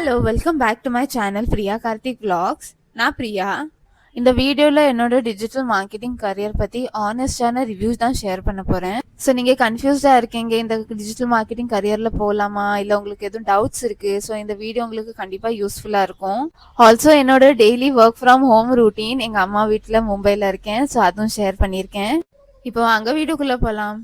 Hello welcome back to my channel Priya Karthik vlogs. நான் பிரியா. இந்த வீடியோவில் என்னோட டிஜிட்டல் மார்க்கெட்டிங் கரியர் பற்றி ஆனஸ்டான ரிவ்யூஸ் தான் ஷேர் பண்ண போகிறேன். ஸோ நீங்கள் கன்ஃபியூஸ்டாக இருக்கீங்க இந்த டிஜிட்டல் மார்க்கெட்டிங் கரியரில் போகலாமா இல்லை உங்களுக்கு எதுவும் டவுட்ஸ் இருக்குது. ஸோ இந்த வீடியோ உங்களுக்கு கண்டிப்பாக யூஸ்ஃபுல்லாக இருக்கும். ஆல்சோ என்னோட daily work from home routine எங்கள் அம்மா வீட்டில் மும்பையில் இருக்கேன். ஸோ அதுவும் ஷேர் பண்ணியிருக்கேன். இப்போ அங்கே வீடியோக்குள்ளே போகலாம்.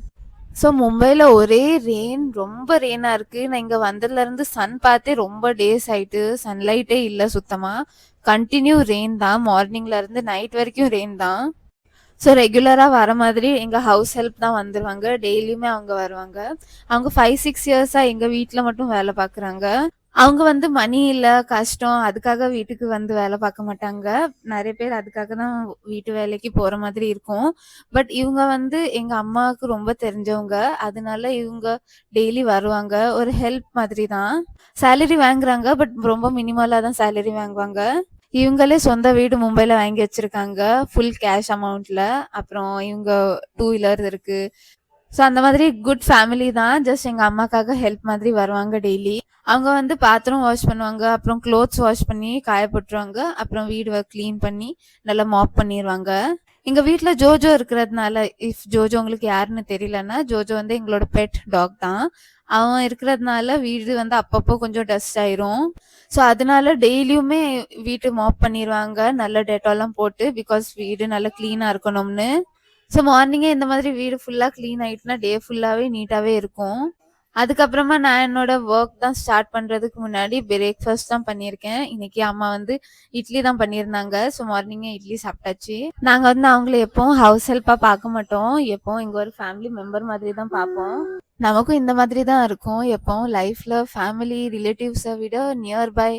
ஸோ மும்பையில் ஒரே ரெயின், ரொம்ப ரெயினாக இருக்குது. நான் இங்கே வந்ததுலேருந்து சன் பார்த்தே ரொம்ப டேஸ் ஆயிட்டு. சன்லைட்டே இல்லை சுத்தமாக. கண்டினியூ ரெயின் தான். மார்னிங்லேருந்து நைட் வரைக்கும் ரெயின் தான். ஸோ ரெகுலராக வர மாதிரி எங்கள் ஹவுஸ் ஹெல்ப் தான் வந்துடுவாங்க. டெய்லியுமே அவங்க வருவாங்க. அவங்க 5-6 இயர்ஸாக எங்கள் வீட்டில் மட்டும் வேலை பார்க்குறாங்க. அவங்க வந்து மணி இல்ல, கஷ்டம் அதுக்காக வீட்டுக்கு வந்து வேலை பார்க்க மாட்டாங்க. நெறைய பேர் அதுக்காக தான் வீட்டு வேலைக்கு போற மாதிரி இருக்கும். பட் இவங்க வந்து எங்க அம்மாவுக்கு ரொம்ப தெரிஞ்சவங்க. அதனால இவங்க டெய்லி வருவாங்க. ஒரு ஹெல்ப் மாதிரி தான். சேலரி வாங்குறாங்க. பட் ரொம்ப மினிமலா தான் சேலரி வாங்குவாங்க. இவங்களே சொந்த வீடு மும்பைல வாங்கி வச்சிருக்காங்க. ஃபுல் கேஷ் அமௌண்ட்ல. அப்புறம் இவங்க 2 வீலர் இருக்கு. ஸோ அந்த மாதிரி குட் ஃபேமிலி தான். ஜஸ்ட் எங்க அம்மாக்காக ஹெல்ப் மாதிரி வருவாங்க டெய்லி. அவங்க வந்து பாத்திரம் வாஷ் பண்ணுவாங்க. அப்புறம் க்ளோத்ஸ் வாஷ் பண்ணி காய போட்டுருவாங்க. அப்புறம் வீடு க்ளீன் பண்ணி நல்லா மாப் பண்ணிடுவாங்க. எங்க வீட்ல ஜோஜோ இருக்கிறதுனால, இஃப் ஜோஜோ உங்களுக்கு யாருன்னு தெரியலன்னா, ஜோஜோ வந்து எங்களோட பெட் டாக் தான். அவன் இருக்கிறதுனால வீடு வந்து அப்பப்போ கொஞ்சம் டஸ்ட் ஆயிரும். ஸோ அதனால டெய்லியுமே வீட்டு மாப் பண்ணிடுவாங்க நல்ல டெட்டால்லாம் போட்டு. பிகாஸ் வீடு நல்லா க்ளீனா இருக்கணும்னு. ஸோ மார்னிங்கே இந்த மாதிரி வீடு ஃபுல்லா க்ளீன் ஆயிட்டுனா டே ஃபுல்லாவே நீட்டாவே இருக்கும். அதுக்கப்புறமா நான் என்னோட ஒர்க் தான் ஸ்டார்ட் பண்றதுக்கு முன்னாடி பிரேக்ஃபாஸ்ட் தான் பண்ணியிருக்கேன். இன்னைக்கு அம்மா வந்து இட்லி தான் பண்ணியிருந்தாங்க. ஸோ மார்னிங்கே இட்லி சாப்பிட்டாச்சு. நாங்க வந்து அவங்கள எப்பவும் ஹவுஸ் ஹெல்ப்பா பார்க்க மாட்டோம். எப்பவும் எங்க ஒரு ஃபேமிலி மெம்பர் மாதிரி தான் பார்ப்போம். நமக்கும் இந்த மாதிரி தான் இருக்கும். எப்பவும் லைஃப்ல ஃபேமிலி ரிலேட்டிவ்ஸை விட நியர்பை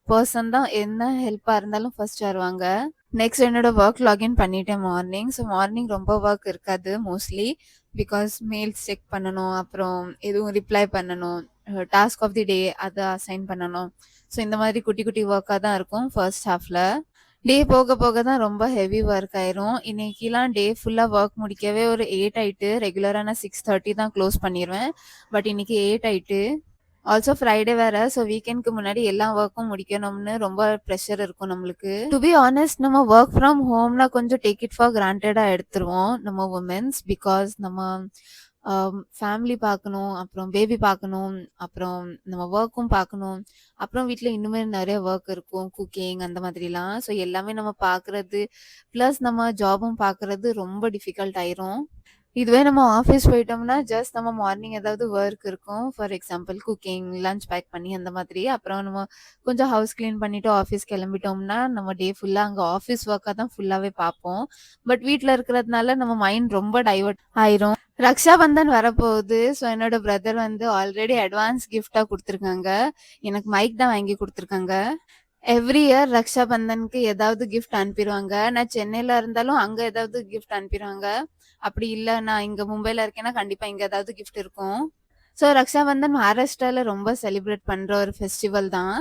பர்சன் தான் என்ன ஹெல்ப்பா இருந்தாலும் ஃபர்ஸ்ட் வருவாங்க. நெக்ஸ்ட் என்னோட ஒர்க் லாகின் பண்ணிட்டேன் மார்னிங். ஸோ மார்னிங் ரொம்ப ஒர்க் இருக்காது மோஸ்ட்லி. பிகாஸ் மெயில்ஸ் செக் பண்ணணும், அப்புறம் எதுவும் ரிப்ளை பண்ணணும், டாஸ்க் ஆஃப் தி டே அதை அசைன் பண்ணணும். ஸோ இந்த மாதிரி குட்டி குட்டி ஒர்க்காக தான் இருக்கும் ஃபர்ஸ்ட் ஹாஃப்ல. டே போக போக தான் ரொம்ப ஹெவி ஒர்க் ஆயிரும். இன்னைக்கெல்லாம் டே ஃபுல்லாக ஒர்க் முடிக்கவே ஒரு 8 ஆயிட்டு. ரெகுலராக நான் 6:30 தான் க்ளோஸ் பண்ணிடுவேன். பட் இன்னைக்கு 8 ஆயிட்டு. ஆல்சோ ஃப்ரைடே வேற. ஸோ வீக்கெண்ட்க்கு முன்னாடி எல்லா ஒர்க்கும் முடிக்கணும்னு ரொம்ப ப்ரெஷர் இருக்கும் நம்மளுக்கு. டு பி ஆனஸ்ட், நம்ம ஒர்க் ஃப்ரம் ஹோம்னா கொஞ்சம் டேக் இட் ஃபார் கிராண்டடா எடுத்துருவோம் நம்ம உமன்ஸ். பிகாஸ் நம்ம ஃபேமிலி பார்க்கணும், அப்புறம் பேபி பார்க்கணும், அப்புறம் நம்ம ஒர்க்கும் பார்க்கணும், அப்புறம் வீட்டில் இன்னுமே நிறைய ஒர்க் இருக்கும், குக்கிங் அந்த மாதிரிலாம். ஸோ எல்லாமே நம்ம பார்க்கறது ப்ளஸ் நம்ம ஜாபும் பார்க்கறது ரொம்ப டிஃபிகல்ட் ஆயிரும். இதுவே நம்ம ஆஃபீஸ் போயிட்டோம்னா ஜஸ்ட் நம்ம மார்னிங் ஏதாவது ஒர்க் இருக்கும். For example cooking, lunch pack பண்ணி அந்த மாதிரி. அப்புறம் நம்ம கொஞ்சம் ஹவுஸ் க்ளீன் பண்ணிட்டு ஆஃபீஸ் கிளம்பிட்டோம்னா நம்ம டே ஃபுல்லாக அங்கே ஆஃபீஸ் ஒர்க்காக தான் ஃபுல்லாகவே பார்ப்போம். பட் வீட்டில் இருக்கிறதுனால நம்ம மைண்ட் ரொம்ப டைவர்ட் ஆயிரும். ரக்ஷா பந்தன் வரப்போகுது. ஸோ என்னோட பிரதர் வந்து ஆல்ரெடி அட்வான்ஸ் கிஃப்டாக கொடுத்துருக்காங்க. எனக்கு மைக் தான் வாங்கி கொடுத்துருக்காங்க. எவ்ரி இயர் ரக்ஷா பந்தனுக்கு ஏதாவது கிஃப்ட் அனுப்பிடுவாங்க. நான் சென்னையில இருந்தாலும் அங்க ஏதாவது கிஃப்ட் அனுப்பிடுவாங்க. அப்படி இல்லை நான் இங்க மும்பைல இருக்கேன்னா கண்டிப்பா இங்க ஏதாவது கிஃப்ட் இருக்கும். ஸோ ரக்ஷா பந்தன் மகாராஷ்டிரால ரொம்ப செலிப்ரேட் பண்ற ஒரு ஃபெஸ்டிவல் தான்.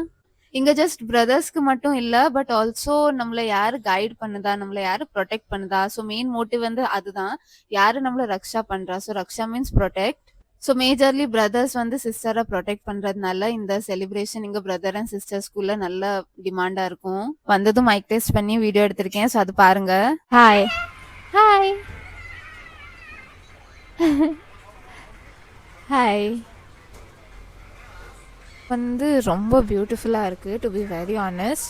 இங்க ஜஸ்ட் பிரதர்ஸ்க்கு மட்டும் இல்ல, பட் ஆல்சோ நம்மள யாரு கைட் பண்ணுதா, நம்மள யாரு ப்ரொடெக்ட் பண்ணுதா. ஸோ மெயின் மோட்டிவ் வந்து அதுதான். யாரு நம்மள ரக்ஷா பண்றா. ஸோ ரக்ஷா means protect. So majorly brothers வந்து சிஸ்டரை ப்ரொடெக்ட் பண்றதுனால இந்த செலிப்ரேஷன் இங்க பிரதர் அண்ட் சிஸ்டர்ஸ்குள்ள நல்ல டிமாண்டா இருக்கும். வந்ததும் மைக் டெஸ்ட் பண்ணி வீடியோ எடுத்திருக்கேன். ஸோ அது பாருங்க. Hi hi hi. வந்து ரொம்ப பியூட்டிஃபுல்லாக இருக்குது to be very honest.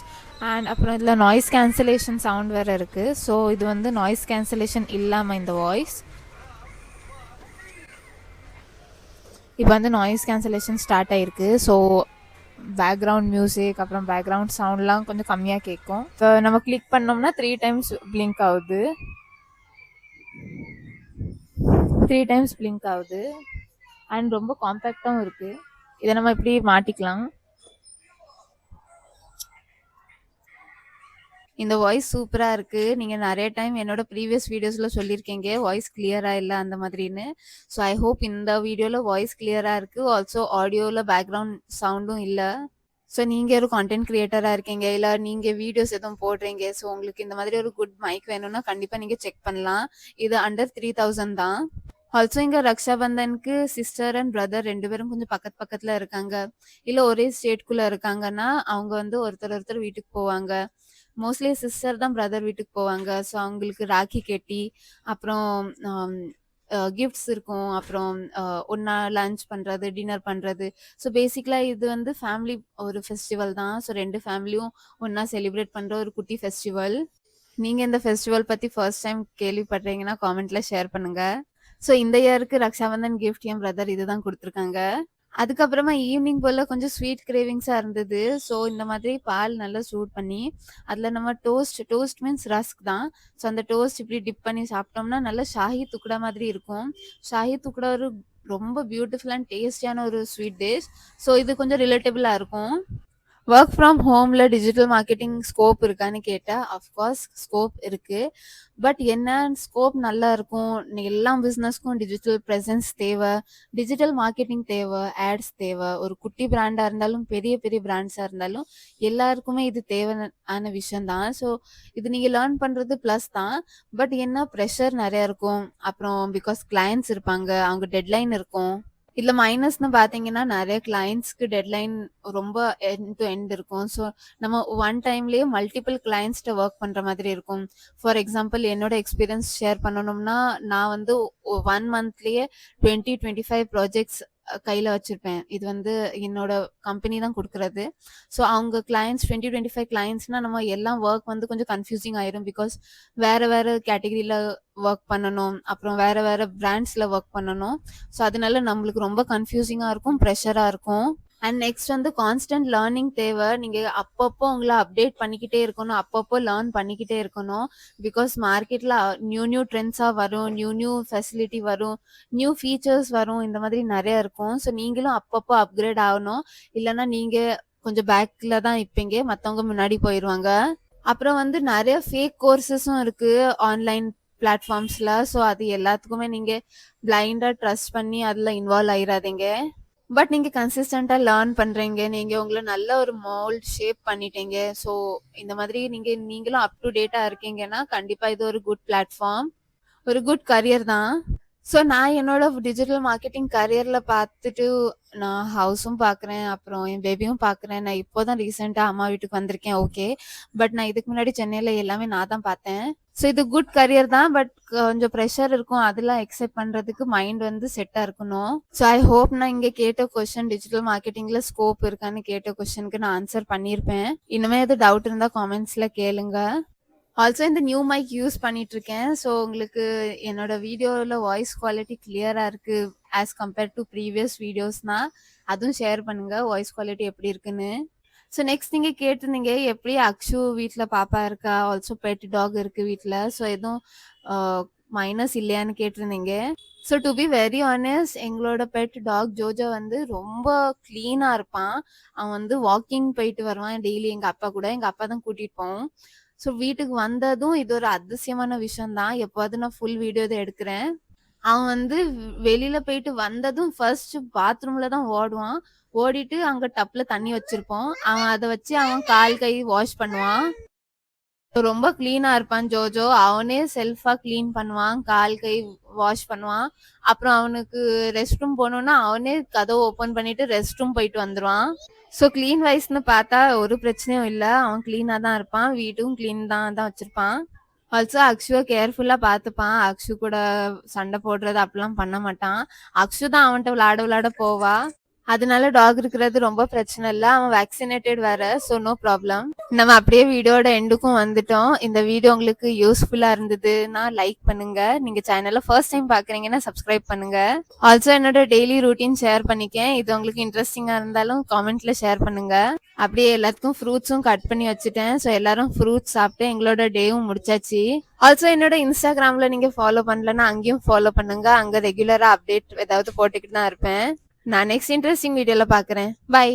And அப்புறம் இதில் நாய்ஸ் கேன்சலேஷன் சவுண்ட் வேறு இருக்குது. ஸோ இது வந்து நாய்ஸ் கேன்சலேஷன் இல்லாமல் இந்த வாய்ஸ். இப்போ வந்து நாய்ஸ் கேன்சலேஷன் ஸ்டார்ட் ஆகிருக்கு. ஸோ பேக்ரவுண்ட் மியூசிக் அப்புறம் பேக்ரவுண்ட் சவுண்ட்லாம் கொஞ்சம் கம்மியாக கேட்கும். இப்போ நம்ம கிளிக் பண்ணோம்னா 3 டைம்ஸ் பிளிங்க் ஆகுது. 3 டைம்ஸ் பிளிங்க் ஆகுது. அண்ட் ரொம்ப காம்பேக்டாகவும் இருக்குது. இதை நம்ம இப்படி மாட்டிக்கலாம். இந்த வாய்ஸ் சூப்பராக இருக்குது. நீங்கள் நிறைய டைம் என்னோட ப்ரீவியஸ் வீடியோஸில் சொல்லியிருக்கீங்க வாய்ஸ் கிளியராக இல்லை அந்த மாதிரின்னு. ஸோ ஐ ஹோப் இந்த வீடியோவில் வாய்ஸ் கிளியராக இருக்குது. ஆல்சோ ஆடியோவில் பேக்ரவுண்ட் சவுண்டும் இல்லை. ஸோ நீங்கள் ஒரு கான்டென்ட் க்ரியேட்டராக இருக்கீங்க, இல்லை நீங்கள் வீடியோஸ் எதுவும் போடுறீங்க, ஸோ உங்களுக்கு இந்த மாதிரி ஒரு குட் மைக் வேணும்னா கண்டிப்பாக நீங்கள் செக் பண்ணலாம். இது அண்டர் 3000 தான். ஆல்சோ இங்க ரக்ஷாபந்தனுக்கு சிஸ்டர் அண்ட் பிரதர் 2 பேரும் கொஞ்சம் பக்கத்துல இருக்காங்க. இல்ல ஒரே ஸ்டேட்குள்ள இருக்காங்கன்னா, அவங்க வந்து ஒருத்தர் வீட்டுக்கு போவாங்க. மோஸ்ட்லி சிஸ்டர் தான் பிரதர் வீட்டுக்கு போவாங்க. ஸோ அவங்களுக்கு ராக்கி கட்டி, அப்புறம் அம் கிஃப்ட்ஸ் இருக்கும். அப்புறம் ஒண்ணா லஞ்ச் பண்றது, டின்னர் பண்றது. ஸோ பேசிக்கலா இது வந்து ஃபேமிலி ஒரு ஃபெஸ்டிவல் தான். ஸோ 2 ஃபேமிலியும் ஒண்ணா செலிப்ரேட் பண்ற ஒரு குட்டி ஃபெஸ்டிவல். நீங்க இந்த ஃபெஸ்டிவல் பத்தி ஃபர்ஸ்ட் டைம் கேள்விப்படுறீங்கன்னா, காமெண்ட்ல ஷேர் பண்ணுங்க. ஸோ இந்த இயருக்கு ரக்ஷாபந்தன் கிஃப்ட் என் பிரதர் இதுதான் குடுத்துருக்காங்க. அதுக்கப்புறமா ஈவினிங் போல கொஞ்சம் ஸ்வீட் கிரேவிங்ஸா இருந்தது. ஸோ இந்த மாதிரி பால் நல்லா சூடு பண்ணி, அதுல நம்ம டோஸ்ட் மீன்ஸ் ரஸ்க் தான். ஸோ அந்த டோஸ்ட் இப்படி டிப் பண்ணி சாப்பிட்டோம்னா, நல்ல ஷாஹி துக்குடா மாதிரி இருக்கும். ஷாஹி துக்குடா ஒரு ரொம்ப பியூட்டிஃபுல் அண்ட் டேஸ்டியான ஒரு ஸ்வீட் டிஷ். ஸோ இது கொஞ்சம் ரிலேட்டபிளா இருக்கும். ஒர்க் ஃப்ரம் ஹோம்ல டிஜிட்டல் மார்க்கெட்டிங் ஸ்கோப் இருக்கான்னு கேட்டா, அஃப்கோர்ஸ் ஸ்கோப் இருக்கு. பட் என்ன ஸ்கோப் நல்லா இருக்கும், எல்லா பிசினஸ்க்கும் டிஜிட்டல் பிரசன்ஸ் தேவை, டிஜிட்டல் மார்க்கெட்டிங் தேவை, ஆட்ஸ் தேவை. ஒரு குட்டி பிராண்டா இருந்தாலும் பெரிய பெரிய பிராண்ட்ஸா இருந்தாலும் எல்லாருக்குமே இது தேவையான விஷயம் தான். ஸோ இது நீங்க லேர்ன் பண்றது ப்ளஸ் தான். பட் என்ன ப்ரெஷர் நிறைய இருக்கும். அப்புறம் பிகாஸ் கிளையண்ட்ஸ் இருப்பாங்க, அவங்க டெட்லைன் இருக்கும். இதுல மைனஸ்ன்னு பாத்தீங்கன்னா, நெறைய கிளையண்ட்ஸ்க்கு டெட்லைன் ரொம்ப எண்ட் டு எண்ட் இருக்கும். ஸோ நம்ம ஒன் டைம்லயே மல்டிபிள் கிளையண்ட்ஸ்ட்ட ஒர்க் பண்ற மாதிரி இருக்கும். ஃபார் எக்ஸாம்பிள் என்னோட எக்ஸ்பீரியன்ஸ் ஷேர் பண்ணணும்னா, நான் வந்து 1 மந்த்லயே 20, 25 ப்ராஜெக்ட்ஸ் கையில வச்சிருப்பேன். இது வந்து என்னோட கம்பெனி தான் குடுக்குறது. ஸோ அவங்க கிளையண்ட்ஸ் 20, 25 கிளையண்ட்ஸ்னா நம்ம எல்லாம் ஒர்க் வந்து கொஞ்சம் கன்ஃப்யூசிங் ஆயிரும். பிகாஸ் வேற வேற கேட்டகரியில ஒர்க் பண்ணணும். அப்புறம் வேற வேற பிராண்ட்ஸ்ல ஒர்க் பண்ணணும். ஸோ அதனால நம்மளுக்கு ரொம்ப கன்ஃப்யூசிங்கா இருக்கும், ப்ரெஷரா இருக்கும். அண்ட் நெக்ஸ்ட் வந்து கான்ஸ்டன்ட் லேர்னிங் தேவை. நீங்க அப்பப்போ உங்களை அப்டேட் பண்ணிக்கிட்டே இருக்கணும், அப்பப்போ லேர்ன் பண்ணிக்கிட்டே இருக்கணும். பிகாஸ் மார்க்கெட்ல நியூ ட்ரெண்ட்ஸா வரும், நியூ ஃபெசிலிட்டி வரும், நியூ ஃபீச்சர்ஸ் வரும். இந்த மாதிரி நிறைய இருக்கும். ஸோ நீங்களும் அப்பப்போ அப்கிரேட் ஆகணும். இல்லைன்னா நீங்க கொஞ்சம் பேக்ல தான் இருப்பீங்க, மத்தவங்க முன்னாடி போயிருவாங்க. அப்புறம் வந்து நிறைய ஃபேக் கோர்சஸும் இருக்கு ஆன்லைன் பிளாட்ஃபார்ம்ஸ்ல. ஸோ அது எல்லாத்துக்குமே நீங்க பிளைண்டா ட்ரஸ்ட் பண்ணி அதுல இன்வால்வ் ஆயிராதீங்க. பட் நீங்க கன்சிஸ்டன்டா லேர்ன் பண்றீங்க, நீங்க உங்களை நல்ல ஒரு மோல்ட் ஷேப் பண்ணிட்டீங்க. ஸோ இந்த மாதிரி நீங்களும் அப் டு டேட்டா இருக்கீங்கன்னா கண்டிப்பா இது ஒரு குட் பிளாட்ஃபார்ம், ஒரு குட் கரியர் தான். ஸோ நான் என்னோட டிஜிட்டல் மார்க்கெட்டிங் கரியர்ல பார்த்துட்டு நான் ஹவுஸும் பார்க்குறேன், அப்புறம் என் பேபியும் பார்க்குறேன். நான் இப்போதான் ரீசெண்டா அம்மா வீட்டுக்கு வந்திருக்கேன். ஓகே, பட் நான் இதுக்கு முன்னாடி சென்னையில எல்லாமே நான் தான் பார்த்தேன். ஸோ இது குட் கரியர் தான். பட் கொஞ்சம் ப்ரெஷர் இருக்கும், அதெல்லாம் எக்ஸெப்ட் பண்றதுக்கு மைண்ட் வந்து செட்டா இருக்கணும். ஸோ ஐ ஹோப் நான் இங்க கேட்ட கொஸ்டின், டிஜிட்டல் மார்க்கெட்டிங்ல ஸ்கோப் இருக்கான்னு கேட்ட கொஸ்டினுக்கு நான் ஆன்சர் பண்ணியிருப்பேன். இனிமே எது டவுட் இருந்தா காமெண்ட்ஸ்ல கேளுங்க. ஆல்சோ இந்த நியூ மைக் யூஸ் பண்ணிட்டு இருக்கேன். ஸோ உங்களுக்கு என்னோட வீடியோவில் வாய்ஸ் குவாலிட்டி கிளியரா இருக்கு ஆஸ் கம்பேர்ட் டு ப்ரீவியஸ் வீடியோஸ்னா அதுவும் ஷேர் பண்ணுங்க, வாய்ஸ் குவாலிட்டி எப்படி இருக்குன்னு. ஸோ நெக்ஸ்ட் நீங்க கேட்டிருந்தீங்க எப்படி அக்ஷு வீட்டில் பாப்பா இருக்கா, ஆல்சோ பெட் டாக் இருக்கு வீட்டில். ஸோ எதுவும் மைனஸ் இல்லையான்னு கேட்டிருந்தீங்க. So to be very honest, எங்களோட பெட் டாக் ஜோஜோ வந்து ரொம்ப கிளீனா இருப்பான். அவன் வந்து வாக்கிங் போயிட்டு வருவான் டெய்லி எங்க அப்பா கூட. எங்க அப்பா தான் கூட்டிட்டு போவோம். ஸோ வீட்டுக்கு வந்ததும் இது ஒரு அதிசயமான விஷயம் தான். எப்போது நான் ஃபுல் வீடியோ இதை எடுக்கிறேன். அவன் வந்து வெளியில போயிட்டு வந்ததும் ஃபர்ஸ்ட் பாத்ரூம்ல தான் ஓடுவான். ஓடிட்டு அங்க டப்ல தண்ணி வச்சிருப்போம், அவன் அதை வச்சு அவன் கால் கை வாஷ் பண்ணுவான். ரொம்ப கிளீனா இருப்பான் ஜோஜோ. அவனே செல்ஃபா கிளீன் பண்ணுவான், கால் கை வாஷ் பண்ணுவான். அப்புறம் அவனுக்கு ரெஸ்ட் ரூம் போகணும்னா அவனே கதவை ஓபன் பண்ணிட்டு ரெஸ்ட் ரூம் போயிட்டு வந்துருவான். ஸோ கிளீன் வைஸ்னு பார்த்தா ஒரு பிரச்சனையும் இல்லை, அவன் கிளீனா தான் இருப்பான், வீடும் கிளீன் தான் வச்சிருப்பான். ஆல்சோ அக்ஷுவை கேர்ஃபுல்லா பார்த்துப்பான். அக்ஷு கூட சண்டை போடுறது அப்படிலாம் பண்ண மாட்டான். அக்ஷு தான் அவன்கிட்ட விளையாட போவா. அதனால டாக் இருக்கிறது ரொம்ப பிரச்சனை இல்ல. அவன் வேக்சினேட்டட் வேற. So no problem. நம்ம அப்படியே வீடியோட எண்டுக்கும் வந்துட்டோம். இந்த வீடியோ உங்களுக்கு யூஸ்ஃபுல்லா இருந்ததுன்னா லைக் பண்ணுங்க. நீங்க சேனலை ஃபர்ஸ்ட் டைம் பாக்குறீங்கன்னா சப்ஸ்கிரைப் பண்ணுங்க. ஆல்சோ என்னோட டெய்லி ரூட்டீன் ஷேர் பண்ணிக்கேன். இது உங்களுக்கு இன்ட்ரெஸ்டிங்கா இருந்தாலும் காமெண்ட்ல ஷேர் பண்ணுங்க. அப்படியே எல்லாத்துக்கும் ஃப்ரூட்ஸும் கட் பண்ணி வச்சுட்டேன். ஸோ எல்லாரும் ஃப்ரூட்ஸ் சாப்பிட்டு எங்களோட டேவும் முடிச்சாச்சு. ஆல்சோ என்னோட இன்ஸ்டாகிராம்ல நீங்க ஃபாலோ பண்ணலன்னா அங்கேயும் ஃபாலோ பண்ணுங்க. அங்க ரெகுலரா அப்டேட் ஏதாவது போட்டுக்கிட்டு தான் இருப்பேன். நான் நெக்ஸ்ட் இன்ட்ரெஸ்டிங் வீடியோல பாக்குறேன். பை.